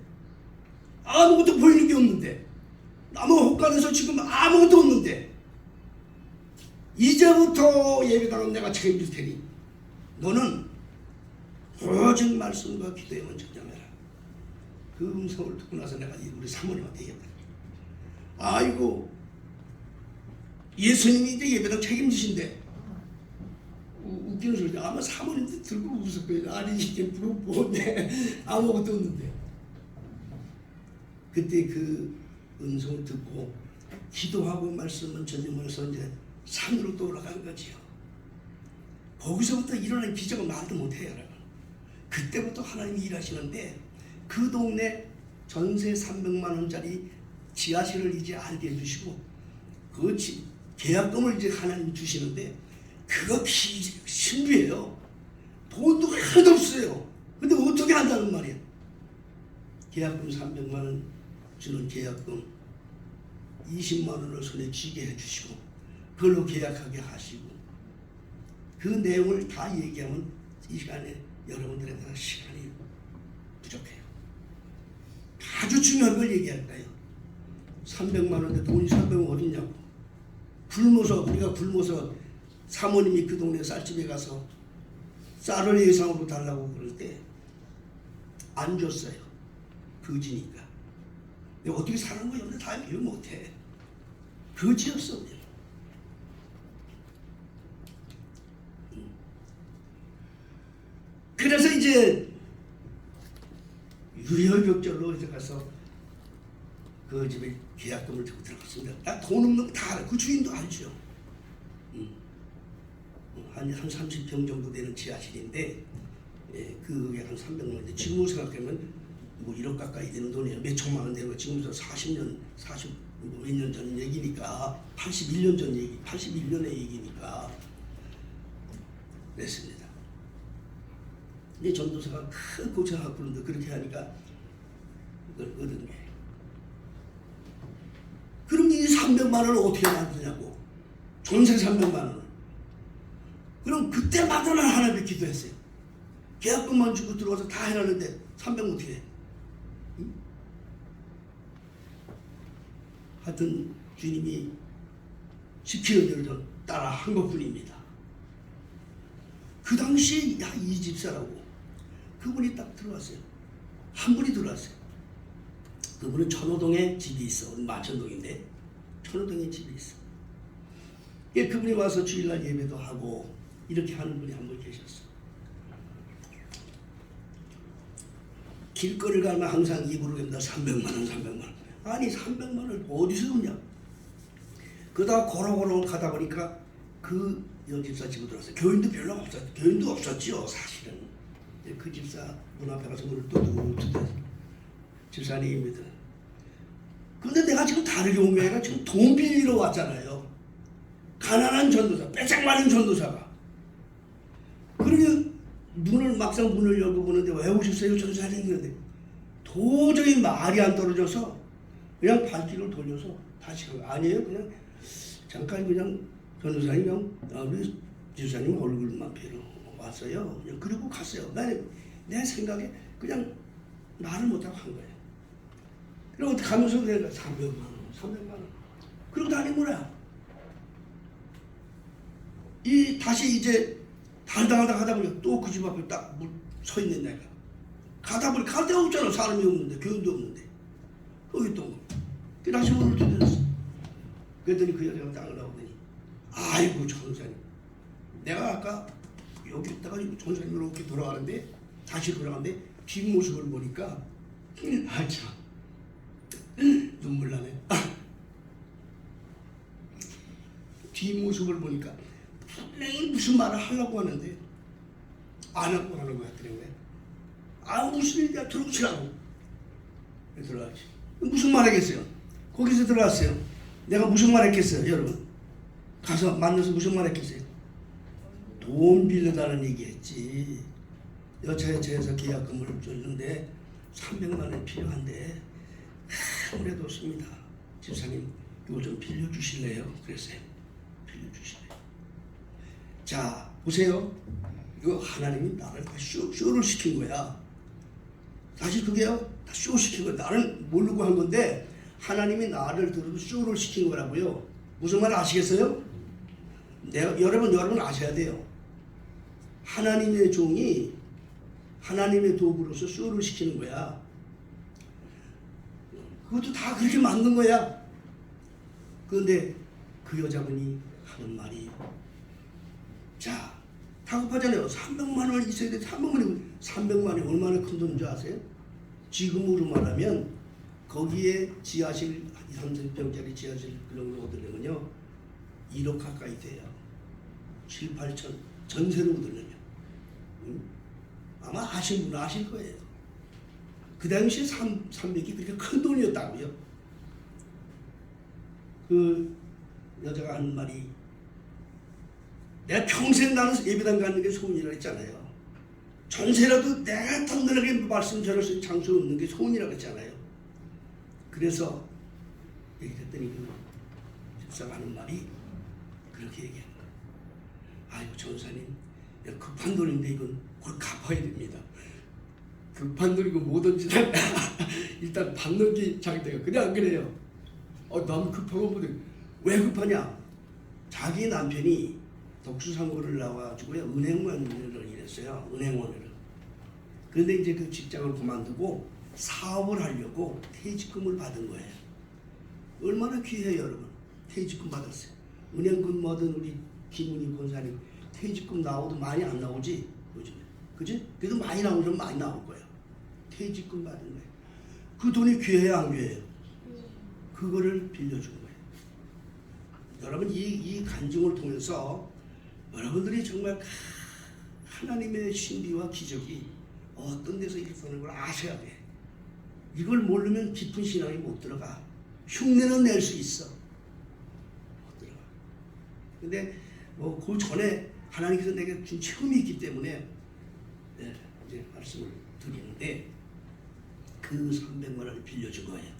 아무것도 보이는 게 없는데, 나무 헛간에서 지금 아무것도 없는데, 이제부터 예배당은 내가 책임질 테니 너는 오직 말씀과 기도에만 전념해라. 그 음성을 듣고 나서 내가 우리 사모님한테 얘기했다. 아이고, 예수님이 이제 예배당 책임지신데, 웃기는 소리죠. 아마 사모님도 들고 웃을 거예요. 아니 이게 뭔데 아무것도 없는데. 그때 그 음성을 듣고 기도하고 말씀을 전념해서 이제 산으로 또 올라간 거지요. 거기서부터 일어난 기적은 말도 못해요, 여러분. 그때부터 하나님이 일하시는데, 그 동네 전세 300만 원짜리 지하실을 이제 알게 해주시고, 그 계약금을 이제 하나님이 주시는데, 그거 신비해요. 돈도 하나도 없어요. 근데 어떻게 한다는 말이에요? 계약금 300만 원 주는 계약금 20만 원을 손에 쥐게 해주시고, 그걸로 계약하게 하시고, 그 내용을 다 얘기하면 이 시간에 여러분들에 대한 시간이 부족해요. 아주 중요한 걸 얘기할까요? 300만 원인데 돈이 300만 원 어딨냐고. 우리가 굶어서 사모님이 그 동네 쌀집에 가서 쌀을 예상으로 달라고 그럴 때 안 줬어요. 거지니까. 내가 어떻게 사는 거야? 근데 다 이해 못해. 거지였어. 그래서 이제 유혈벽절로 이제 가서 그 집에 계약금을 들고 들어갔습니다. 나 돈 없는 거 다 알아. 그 주인도 알죠. 한 30평 정도 되는 지하실인데, 예, 그게 한 300만 원인데, 지금으로 생각하면 뭐 1억 가까이 되는 돈이에요. 몇 천만 원 되는 거. 지금부터 40년, 몇 년 전 얘기니까 81년 전 얘기, 81년의 얘기니까 냈습니다. 근데 전도사가 큰 고생을 하고 그러는데 그렇게 하니까 그걸 얻은 거예요. 그럼 이 300만 원을 어떻게 만드냐고. 전세 300만 원을. 그럼 그때 만드는 하나님께 기도했어요. 계약금만 주고 들어와서 다 해놨는데 300만 어떻게 해? 응? 하여튼 주님이 시키는 대로 좀 따라 한 것뿐입니다. 그 당시 이 집사라고 그분이 딱 들어왔어요. 한 분이 들어왔어요. 그분은 천호동에 집이 있어. 마천동인데 천호동에 집이 있어. 예, 그분이 와서 주일날 예배도 하고 이렇게 하는 분이 한 분 계셨어. 길거리를 가면 항상 입으로 합니다. 300만 원, 300만 원. 아니 300만 원을 어디서 얻냐? 그러다가 고로고로 가다 보니까 그 여집사 집으로 들어왔어요. 교인도 별로 없었죠. 교인도 없었지요, 사실은. 그 집사 문 앞에 가서 문을 두드려. 집사님입니다. 근데 내가 지금 다르게 온 게 아니라 지금 돈 빌리러 왔잖아요. 가난한 전도사, 빼짝 마른 전도사가. 그러니 막상 문을 열고 보는데 왜 오셨어요? 전도사님 그런데 도저히 말이 안 떨어져서 그냥 발길을 돌려서 다시 간 거 아니에요. 그냥 잠깐 그냥 전도사님 우리 집사님 얼굴만 뵈러 왔어요. 그냥 그리고 갔어요. 내 생각에 그냥 말을 못하고 한 거예요. 그리고 가면서 내가 300만 원, 300만 원. 그리고 다니구나. 다시 이제 달당하다 하다 보니까 또 그 집 앞에 딱 서 있는 내가. 가다 보니 갈 데가 없잖아. 사람이 없는데, 교인도 없는데. 거기 또. 그 다시 문을 두드렸어. 그랬더니 그 여자가 딱 나오더니, 아이고, 전사님. 내가 아까 여기 있다가 전사님으로 이렇게 돌아가는데, 다시 돌아가는데, 뒷모습을 보니까, 참. 눈물 나네. 뒷모습을 보니까 분명히 무슨 말을 하려고 하는데 안 하고 하는 것 같더라고요. 무슨 일이야 들어오시라고. 들어가지. 무슨 말 하겠어요? 거기서 들어왔어요. 내가 무슨 말 했겠어요, 여러분? 가서 만나서 무슨 말 했겠어요? 돈 빌려달라는 얘기했지. 여차여차해서 계약금을 줬는데 300만 원 필요한데 아무래도 없습니다. 집사님 이거 좀 빌려주실래요? 그랬어요. 빌려주실래요? 자 보세요. 이거 하나님이 나를 다 쇼를 시킨 거야. 사실 그게요 다 쇼 시킨 거야. 나는 모르고 한 건데 하나님이 나를 들어도 쇼를 시킨 거라고요. 무슨 말 아시겠어요? 여러분 아셔야 돼요. 하나님의 종이 하나님의 도구로서 쇼를 시키는 거야. 그것도 다 그렇게 만든 거야. 그런데 그 여자분이 하는 말이 자 다급하잖아요. 300만 원 있어야 돼. 300만 원이 얼마나 큰 돈인 줄 아세요? 지금으로 말하면 거기에 지하실 2, 300평짜리 지하실 그런 거 얻으려면요 1억 가까이 돼요. 7, 8천 전세로 얻으려면 아마 아실 분 아실 거예요. 그 당시에 300이 그렇게 큰 돈이었다고요. 그 여자가 하는 말이 내가 평생 나는 예배당 가는 게 소원이라고 했잖아요. 전세라도 내가 당연하게 말씀 전할 수 있는 장소 없는 게 소원이라고 했잖아요. 그래서 얘기했더니 그 집사가 하는 말이 그렇게 얘기하는 거예요. 아이고 전사님 급한 돈인데 이건 곧 갚아야 됩니다. 급한 돈이고 뭐든지 일단 받는 게 장대가 그래 안 그래요? 너무 급하고 뭐왜 급하냐? 자기 남편이 독수상고를 나와가지고요 은행원으로 일했어요. 은행원으로. 그런데 이제 그 직장을 그만두고 사업을 하려고 퇴직금을 받은 거예요. 얼마나 귀해요 여러분. 퇴직금 받았어요. 은행 근무하던 우리 김은희 권사님 퇴직금 나오도 많이 안 나오지 요즘에. 그지? 그래도 많이 나오면 많이 나올 거예요. 퇴직금 받은 거예요. 그 돈이 귀해요 안 귀해요? 그거를 빌려준 거예요. 여러분 이 간증을 통해서 여러분들이 정말 하나님의 신비와 기적이 어떤 데서 일어나는 걸 아셔야 돼. 이걸 모르면 깊은 신앙이 못 들어가. 흉내는 낼 수 있어. 못 들어가. 근데 뭐 그 전에 하나님께서 내게 준 체험이 있기 때문에 네, 이제 말씀을 드리는데 그 300만 원을 빌려준 거예요.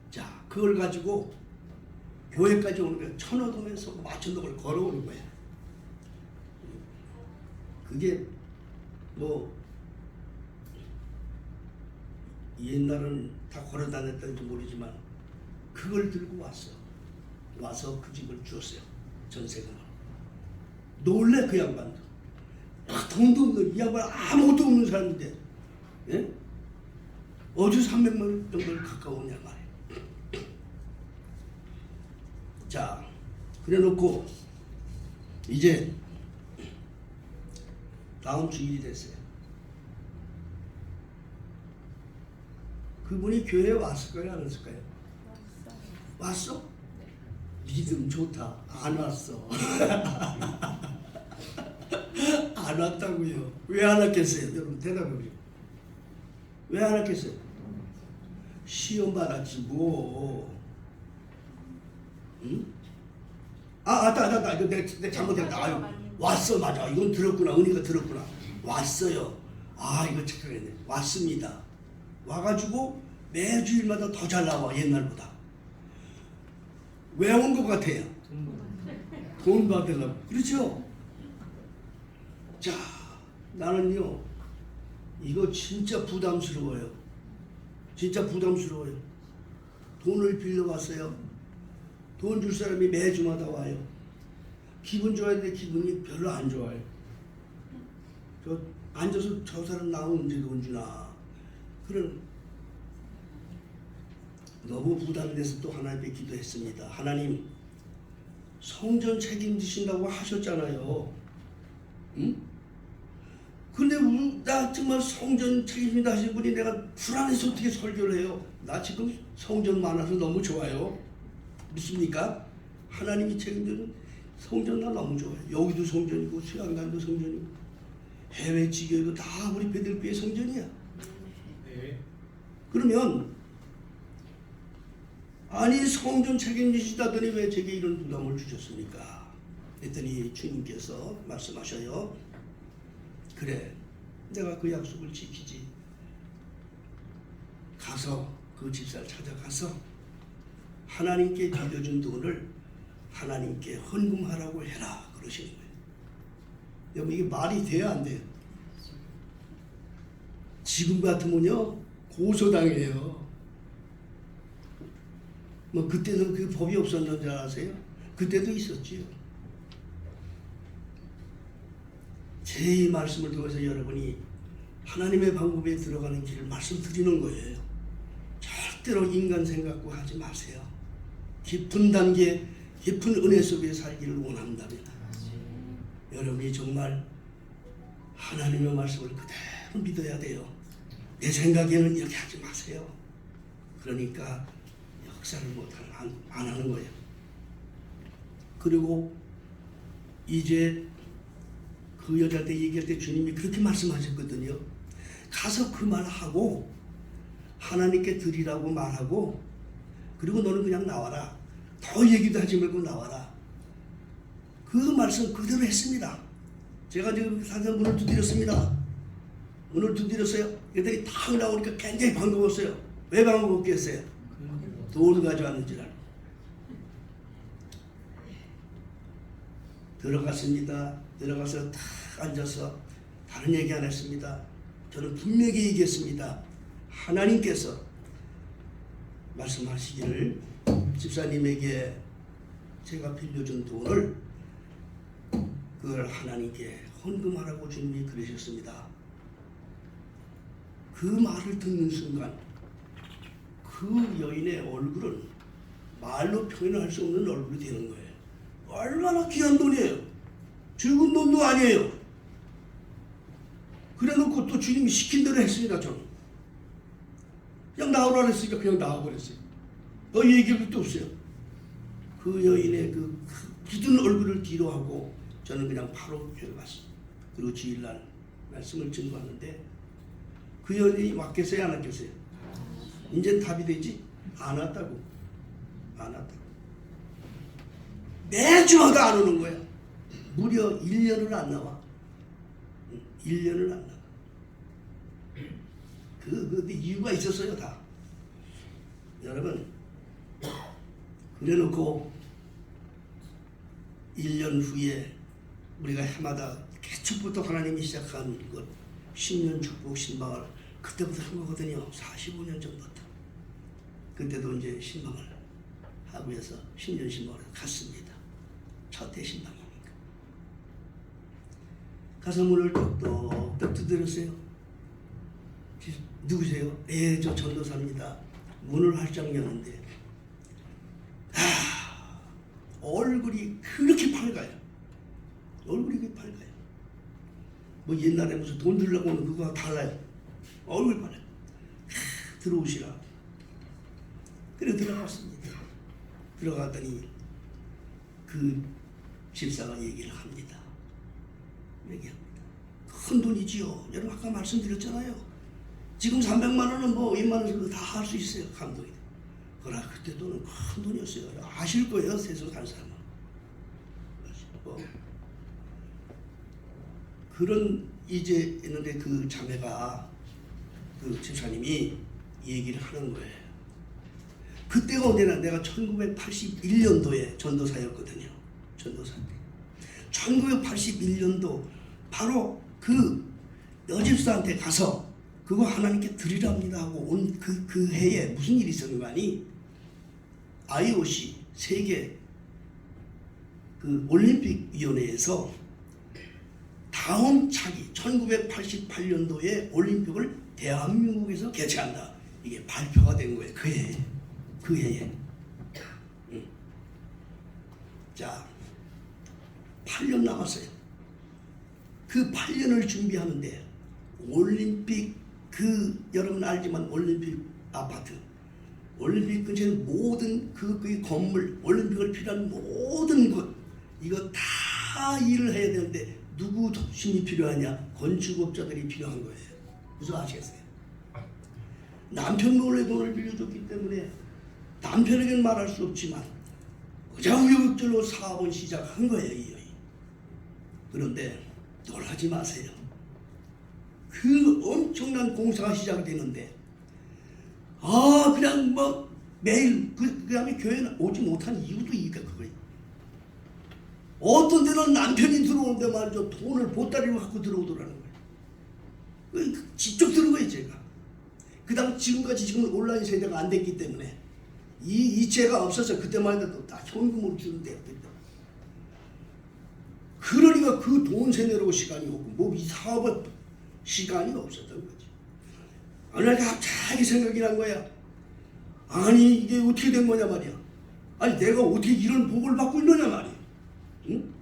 자, 그걸 가지고 교회까지 오는 거야. 천호동에서 마천동을 걸어오는 거야. 그게 뭐 옛날은 다 걸어 다녔던지 모르지만 그걸 들고 왔어. 와서 그 집을 주었어요. 전세금을. 놀래 그 양반도. 돈도 없는 이 양반 아무것도 없는 사람인데 예? 어주 300만 원 정도를 가까웠냐 말이에요. 자, 그래 놓고 이제 다음 주일이 됐어요. 그분이 교회에 왔을까요? 안 왔을까요? 왔어? 믿음 좋다. 안 왔어. 안 왔다고요. 왜 안 왔겠어요? 여러분 대답해보세요. 왜 안 왔겠어요? 시험 받았지 뭐. 응? 이거 내가 잘못했다. 아유, 왔어. 맞아. 이건 들었구나. 은희가 들었구나. 왔어요. 아, 이거 착각했네. 왔습니다. 와가지고 매주일마다 더 잘 나와. 옛날보다. 왜 온 것 같아요? 돈 받으려고. 그렇죠? 자, 나는요 이거 진짜 부담스러워요. 진짜 부담스러워요. 돈을 빌려왔어요. 돈 줄 사람이 매주마다 와요. 기분 좋아야 돼. 기분이 별로 안 좋아요. 저 앉아서 저 사람 나 언제 돈 주나 그런 너무 부담이 돼서 또 하나님께 기도했습니다. 하나님, 성전 책임지신다고 하셨잖아요. 응? 근데 나 정말 성전 책임진다 하신 분이 내가 불안해서 어떻게 설교를 해요? 나 지금 성전 많아서 너무 좋아요. 믿습니까? 하나님이 책임지는 성전 나 너무 좋아요. 여기도 성전이고 수양관도 성전이고 해외 지교도 다 우리 베들교회 성전이야. 네. 그러면 아니 성전 책임지시다더니 왜 제게 이런 부담을 주셨습니까? 했더니 주님께서 말씀하셔요. 그래, 내가 그 약속을 지키지. 가서 그 집사를 찾아가서 하나님께 빌려준 돈을 하나님께 헌금하라고 해라 그러시는 거예요. 여러분 이게 말이 돼야 안 돼요? 지금 같으면요 고소당해요. 뭐 그때는 그 법이 없었는 줄 아세요? 그때도 있었지요. 제 말씀을 통해서 여러분이 하나님의 방법에 들어가는 길을 말씀드리는 거예요. 절대로 인간 생각고 하지 마세요. 깊은 단계, 깊은 은혜 속에 살기를 원한다면 여러분이 정말 하나님의 말씀을 그대로 믿어야 돼요. 내 생각에는 이렇게 하지 마세요. 그러니까 역사를 안 하는 거예요. 그리고 이제 그 여자한테 얘기할 때 주님이 그렇게 말씀하셨거든요. 가서 그 말하고 하나님께 드리라고 말하고 그리고 너는 그냥 나와라. 더 얘기도 하지 말고 나와라. 그 말씀 그대로 했습니다. 제가 지금 사전 문을 두드렸습니다. 문을 두드렸어요. 애들이 다 나오니까 굉장히 반가웠어요. 왜 반가웠겠어요? 돈을 가져왔는 줄 알고. 들어갔습니다. 들어가서 딱 앉아서 다른 얘기 안 했습니다. 저는 분명히 얘기했습니다. 하나님께서 말씀하시기를 집사님에게 제가 빌려준 돈을 그걸 하나님께 헌금하라고 주님이 그러셨습니다. 그 말을 듣는 순간 그 여인의 얼굴은 말로 표현할 수 없는 얼굴이 되는 거예요. 얼마나 귀한 돈이에요. 적은 돈도 아니에요. 그래놓고 또 주님이 시킨 대로 했습니다. 저는 그냥 나오라 그랬으니까 그냥 나와버렸어요. 더 얘기할 것도 없어요. 그 여인의 그 굳은 얼굴을 뒤로 하고 저는 그냥 바로 교회 갔어요. 그리고 주일날 말씀을 증거하는데 그 여인이 왔겠어요? 안 왔겠어요? 이제 답이 되지? 안 왔다고. 안 왔다. 매주마다 안 오는 거야. 무려 1년을 안 나와. 1년을 안 나와. 그 이유가 있었어요, 다. 여러분, 그래놓고 1년 후에 우리가 해마다 개척부터 하나님이 시작한 것 신년 축복 신방을 그때부터 한 거거든요. 45년 전부터. 그때도 이제 신방을 하고 해서 신년 신방을 갔습니다. 첫 해 신방이니까. 가서 문을 똑똑똑 두드렸어요. 누구세요? 저 전도사입니다. 문을 활짝 여는데 얼굴이 그렇게 밝아요. 얼굴이 그렇게 밝아요. 뭐 옛날에 무슨 돈 주려고 하는 그거와 달라요. 얼굴이 밝아요. 들어오시라. 그래 들어갔습니다. 들어갔더니 그 집사가 얘기를 합니다. 얘기합니다. 큰 돈이지요. 여러분 아까 말씀드렸잖아요. 지금 300만 원은 뭐 웬만한 사람도 다 할 수 있어요. 감독이. 그러나 그때 돈은 큰 돈이었어요. 아실 거예요. 세상 산 사람은. 그런 이제 있는데 그 자매가 그 집사님이 얘기를 하는 거예요. 그때가 언제나 내가 1981년도에 전도사였거든요. 전도사 때. 1981년도 바로 그 여집사한테 가서 그거 하나님께 드리랍니다 하고 온 그 해에 무슨 일이 있었는가 하니 IOC 세계 그 올림픽 위원회에서 다음 차기 1988년도에 올림픽을 대한민국에서 개최한다. 이게 발표가 된 거예요. 그 해에. 자, 8년 남았어요. 그 8년을 준비하는데 올림픽 여러분 알지만 올림픽 아파트, 올림픽 근처에 모든 그 건물, 올림픽을 필요한 모든 것 이거 다 일을 해야 되는데 누구 힘이 필요하냐? 건축업자들이 필요한 거예요. 무슨 아시겠어요? 남편 몰래 돈을 빌려줬기 때문에 남편에게는 말할 수 없지만 의자우여곡절로 사업을 시작한 거예요. 이 여인. 그런데 놀라지 마세요. 그 엄청난 공사가 시작되는데 그냥 뭐 매일 그 다음에 교회는 오지 못한 이유도 이게 그거예요. 어떤 데는 남편이 들어오는데 말이죠. 돈을 보따리로 갖고 들어오더라는 거예요. 직접 들은 거예요, 제가. 그 다음 지금까지 지금 온라인 세대가 안 됐기 때문에 이 죄가 없어서 그때만 해도 다 현금으로 주는데요. 그러니까 그 돈 세내려고 시간이 없고 뭐 이 사업을 시간이 없었던 거지. 어느 날 갑자기 생각이 난 거야. 아니 이게 어떻게 된 거냐 말이야. 아니 내가 어떻게 이런 복을 받고 있느냐 말이야. 응?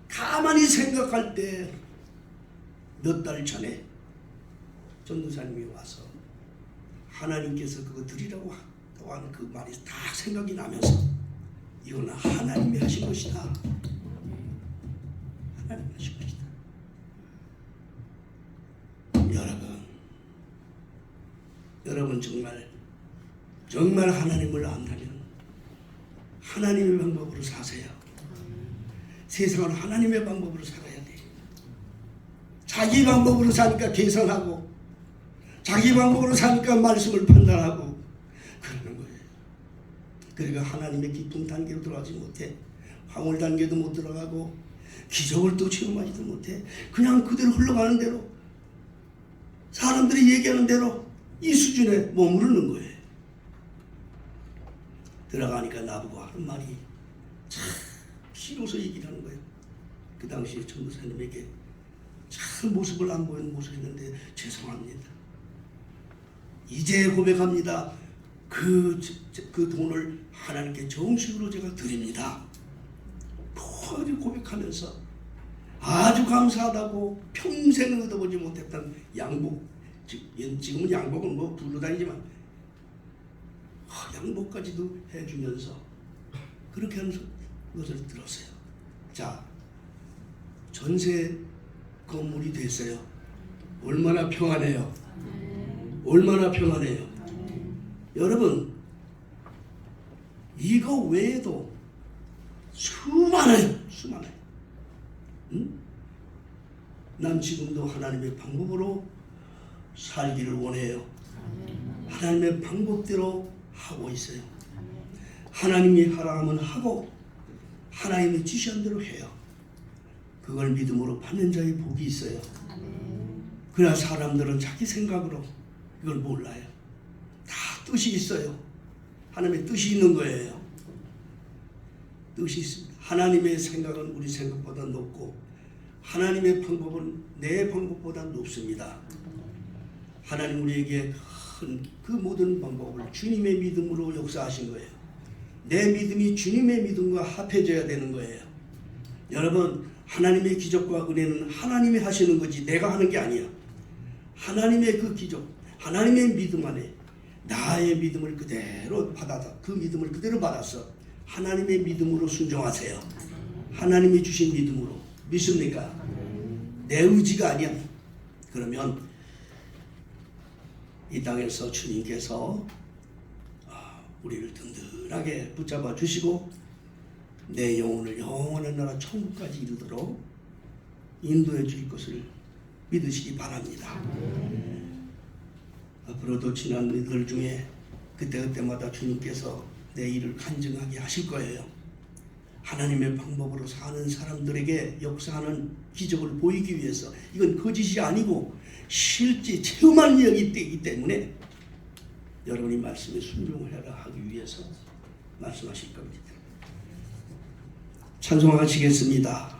가만히 생각할 때 몇 달 전에 전도사님이 와서 하나님께서 그거 드리라고 하는 그 말이 다 생각이 나면서 이거는 하나님이 하신 것이다. 하나님이 하신 것이다. 여러분 정말 하나님을 안다면 하나님의 방법으로 사세요. 세상은 하나님의 방법으로 살아야 돼. 자기 방법으로 사니까 계산하고 자기 방법으로 사니까 말씀을 판단하고 그러는 거예요. 그러니까 하나님의 깊은 단계로 들어가지 못해. 화물 단계도 못 들어가고 기적을 또 체험하지도 못해. 그냥 그대로 흘러가는 대로 사람들이 얘기하는 대로 이 수준에 머무르는 거예요. 들어가니까 나보고 하는 말이 참 비로소 얘기를 하는 거예요. 그 당시에 전도사님에게 참 모습을 안 보이는 모습이었는데 죄송합니다. 이제 고백합니다. 그 돈을 하나님께 정식으로 제가 드립니다. 고백하면서 아주 감사하다고 평생 얻어보지 못했던 양복, 지금은 양복은 뭐 불러 다니지만 양복까지도 해주면서 그렇게 하는 것을 들었어요. 자, 전세 건물이 됐어요. 얼마나 평안해요. 얼마나 평안해요. 여러분 이거 외에도 수많아요. 응? 난 지금도 하나님의 방법으로 살기를 원해요. 하나님의 방법대로 하고 있어요. 하나님이 하라면 하고 하나님이 지시한 대로 해요. 그걸 믿음으로 받는 자의 복이 있어요. 그러나 사람들은 자기 생각으로 이걸 몰라요. 다 뜻이 있어요. 하나님의 뜻이 있는 거예요. 뜻이 있습니다. 하나님의 생각은 우리 생각보다 높고 하나님의 방법은 내 방법보다 높습니다. 하나님 우리에게 그 모든 방법을 주님의 믿음으로 역사하신 거예요. 내 믿음이 주님의 믿음과 합해져야 되는 거예요. 여러분, 하나님의 기적과 은혜는 하나님이 하시는 거지 내가 하는 게 아니야. 하나님의 그 기적, 하나님의 믿음 안에 나의 믿음을 그대로 받아서 그 믿음을 그대로 받아서 하나님의 믿음으로 순종하세요. 하나님이 주신 믿음으로. 믿습니까? 내 의지가 아니야. 그러면 이 땅에서 주님께서 우리를 든든하게 붙잡아 주시고 내 영혼을 영원한 나라 천국까지 이르도록 인도해 줄 것을 믿으시기 바랍니다. 앞으로도 지난 일들 중에 그때마다 주님께서 내 일을 간증하게 하실 거예요. 하나님의 방법으로 사는 사람들에게 역사하는 기적을 보이기 위해서 이건 거짓이 아니고 실제 체험한 이야기이기 때문에 여러분이 말씀에 순종을 해라 하기 위해서 말씀하실 겁니다. 찬송하시겠습니다.